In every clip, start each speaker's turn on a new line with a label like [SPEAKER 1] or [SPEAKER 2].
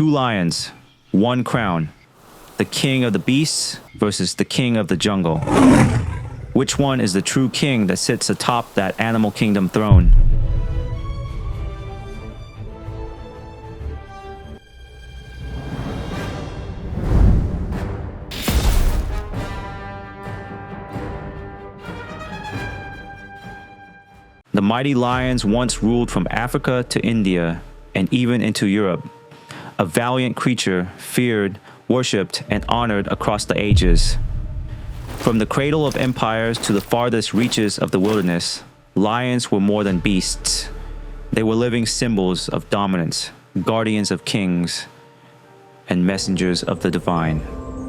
[SPEAKER 1] Two lions, one crown. The king of the beasts versus the king of the jungle. Which one is the true king that sits atop that animal kingdom throne? The mighty lions once ruled from Africa to India and even into Europe. A valiant creature, feared, worshipped, and honored across the ages. From the cradle of empires to the farthest reaches of the wilderness, lions were more than beasts. They were living symbols of dominance, guardians of kings, and messengers of the divine.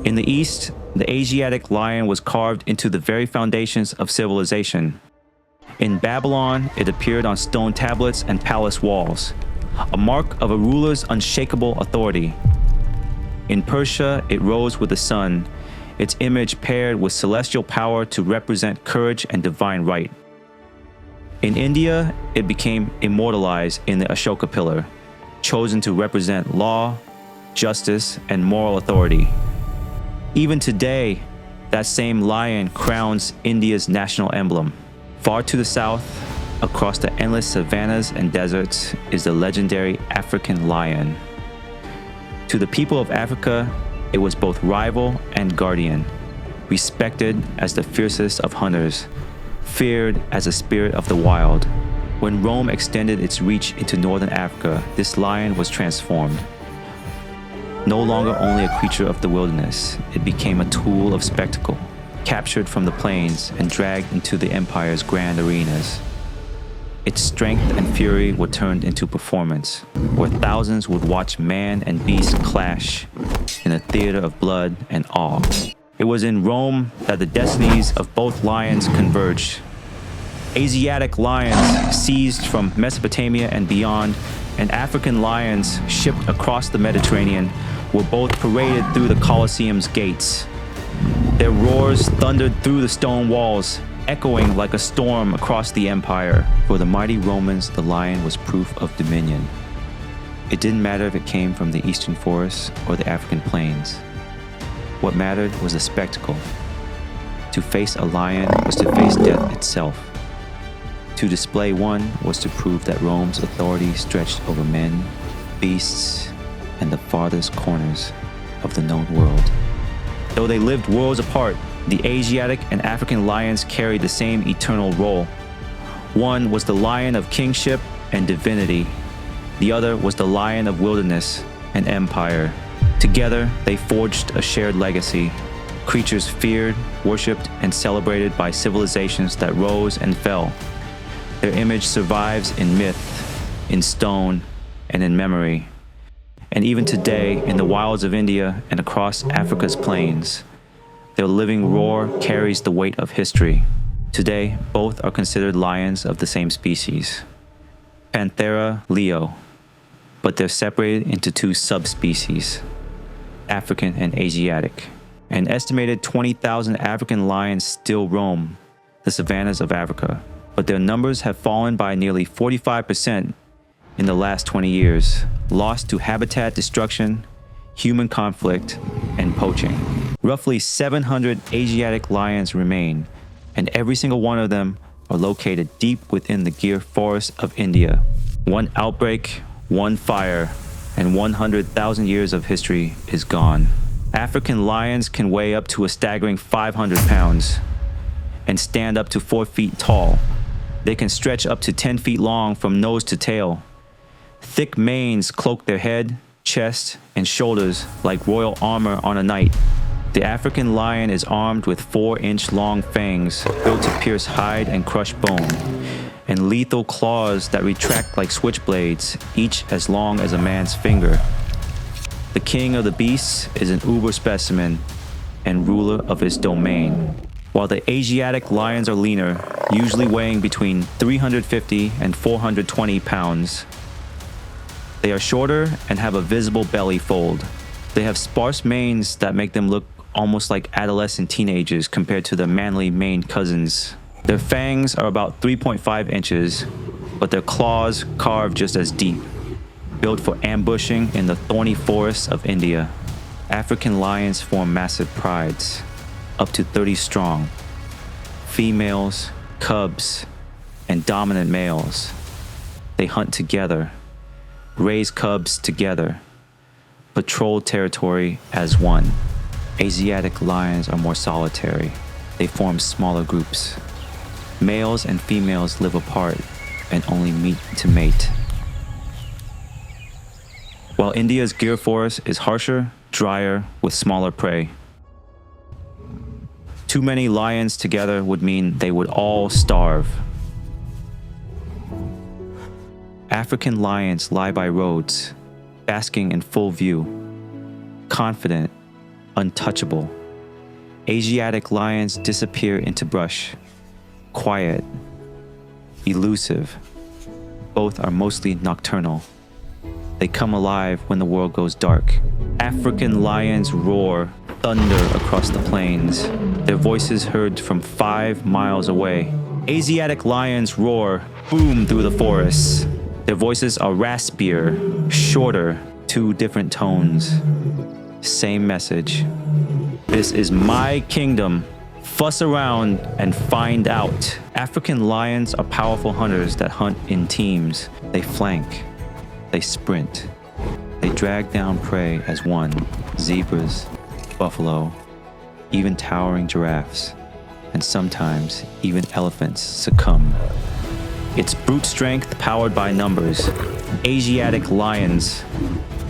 [SPEAKER 1] In the East, the Asiatic lion was carved into the very foundations of civilization. In Babylon, it appeared on stone tablets and palace walls, a mark of a ruler's unshakable authority. In Persia, it rose with the sun, its image paired with celestial power to represent courage and divine right. In India, it became immortalized in the Ashoka pillar, chosen to represent law, justice, and moral authority. Even today, that same lion crowns India's national emblem. Far to the south, across the endless savannas and deserts, is the legendary African lion. To the people of Africa, it was both rival and guardian, respected as the fiercest of hunters, feared as a spirit of the wild. When Rome extended its reach into northern Africa, this lion was transformed. No longer only a creature of the wilderness, it became a tool of spectacle, captured from the plains and dragged into the empire's grand arenas. Its strength and fury were turned into performance, where thousands would watch man and beast clash in a theater of blood and awe. It was in Rome that the destinies of both lions converged. Asiatic lions seized from Mesopotamia and beyond, and African lions shipped across the Mediterranean were both paraded through the Colosseum's gates. Their roars thundered through the stone walls, echoing like a storm across the empire. For the mighty Romans, the lion was proof of dominion. It didn't matter if it came from the eastern forests or the African plains. What mattered was the spectacle. To face a lion was to face death itself. To display one was to prove that Rome's authority stretched over men, beasts, and the farthest corners of the known world. Though they lived worlds apart, the Asiatic and African lions carried the same eternal role. One was the lion of kingship and divinity. The other was the lion of wilderness and empire. Together, they forged a shared legacy. Creatures feared, worshipped, and celebrated by civilizations that rose and fell. Their image survives in myth, in stone, and in memory. And even today, in the wilds of India and across Africa's plains, their living roar carries the weight of history. Today, both are considered lions of the same species, Panthera leo, but they're separated into two subspecies, African and Asiatic. An estimated 20,000 African lions still roam the savannas of Africa, but their numbers have fallen by nearly 45% in the last 20 years, lost to habitat destruction, human conflict, and poaching. Roughly 700 Asiatic lions remain, and every single one of them are located deep within the Gir forest of India. One outbreak, one fire, and 100,000 years of history is gone. African lions can weigh up to a staggering 500 pounds and stand up to 4 feet tall. They can stretch up to 10 feet long from nose to tail. Thick manes cloak their head, chest, and shoulders like royal armor on a knight. The African lion is armed with 4-inch long fangs built to pierce hide and crush bone, and lethal claws that retract like switchblades, each as long as a man's finger. The king of the beasts is an uber specimen and ruler of his domain, while the Asiatic lions are leaner, usually weighing between 350 and 420 pounds. They are shorter and have a visible belly fold. They have sparse manes that make them look almost like adolescent teenagers compared to their manly mane cousins. Their fangs are about 3.5 inches, but their claws carve just as deep. built for ambushing in the thorny forests of India. African lions form massive prides, up to 30 strong. Females, cubs, and dominant males. They hunt together, raise cubs together, patrol territory as one. Asiatic lions are more solitary. They form smaller groups. Males and females live apart and only meet to mate. While India's Gir forest is harsher, drier, with smaller prey. Too many lions together would mean they would all starve. African lions lie by roads, basking in full view, confident, untouchable. Asiatic lions disappear into brush, quiet, elusive. Both are mostly nocturnal. They come alive when the world goes dark. African lions roar thunder across the plains, their voices heard from 5 miles away. Asiatic lions roar boom through the forests. Their voices are raspier, shorter, 2 different tones. Same message. This is my kingdom. Fuss around and find out. African lions are powerful hunters that hunt in teams. They flank. They sprint. They drag down prey as one. Zebras, buffalo, even towering giraffes, and sometimes even elephants succumb. It's brute strength powered by numbers. Asiatic lions,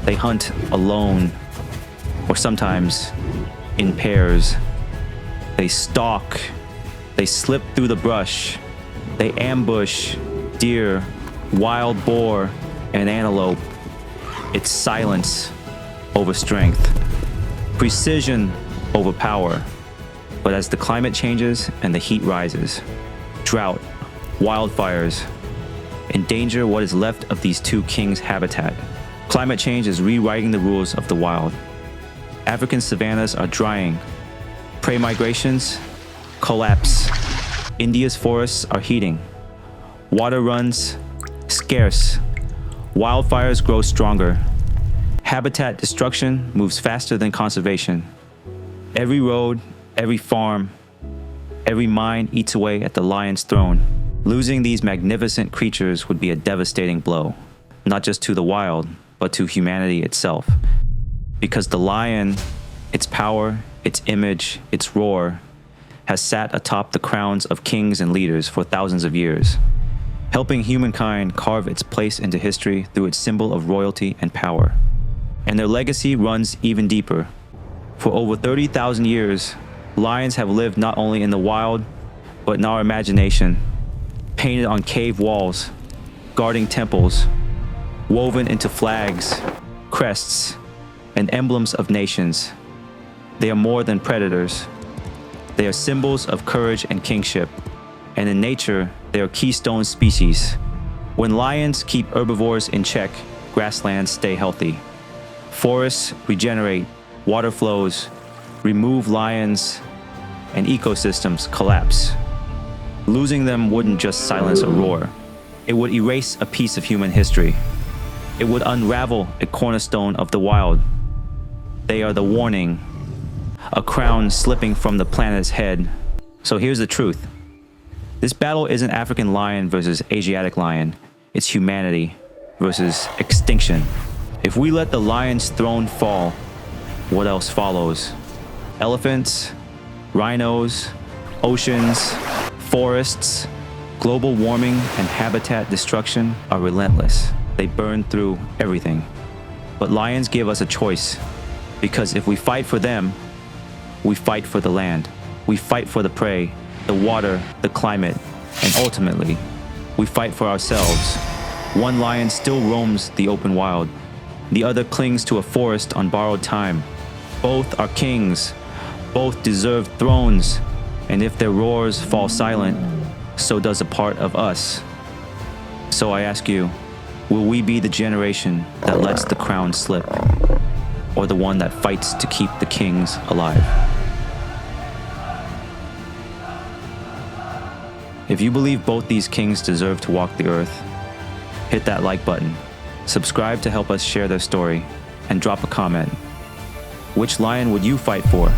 [SPEAKER 1] they hunt alone or sometimes in pairs. They stalk, they slip through the brush, they ambush deer, wild boar, and antelope. It's silence over strength, precision over power. But as the climate changes and the heat rises, drought, wildfires endanger what is left of these 2 kings' habitat. Climate change is rewriting the rules of the wild. African savannas are drying. Prey migrations collapse. India's forests are heating. Water runs scarce. Wildfires grow stronger. Habitat destruction moves faster than conservation. Every road, every farm, every mine eats away at the lion's throne. Losing these magnificent creatures would be a devastating blow, not just to the wild, but to humanity itself. Because the lion, its power, its image, its roar, has sat atop the crowns of kings and leaders for thousands of years, helping humankind carve its place into history through its symbol of royalty and power. And their legacy runs even deeper. For over 30,000 years, lions have lived not only in the wild, but in our imagination, painted on cave walls, guarding temples, woven into flags, crests, and emblems of nations. They are more than predators. They are symbols of courage and kingship, and in nature, they are keystone species. When lions keep herbivores in check, grasslands stay healthy. Forests regenerate, water flows, remove lions, and ecosystems collapse. Losing them wouldn't just silence a roar. It would erase a piece of human history. It would unravel a cornerstone of the wild. They are the warning, a crown slipping from the planet's head. So here's the truth. This battle isn't African lion versus Asiatic lion. It's humanity versus extinction. If we let the lion's throne fall, what else follows? Elephants, rhinos, oceans, forests, global warming, and habitat destruction are relentless. They burn through everything. But lions give us a choice, because if we fight for them, we fight for the land. We fight for the prey, the water, the climate, and ultimately, we fight for ourselves. One lion still roams the open wild. The other clings to a forest on borrowed time. Both are kings. Both deserve thrones. And if their roars fall silent, so does a part of us. So I ask you, will we be the generation that lets the crown slip, or the one that fights to keep the kings alive? If you believe both these kings deserve to walk the earth, hit that like button Subscribe to help us share their story, and drop a comment. Which lion would you fight for?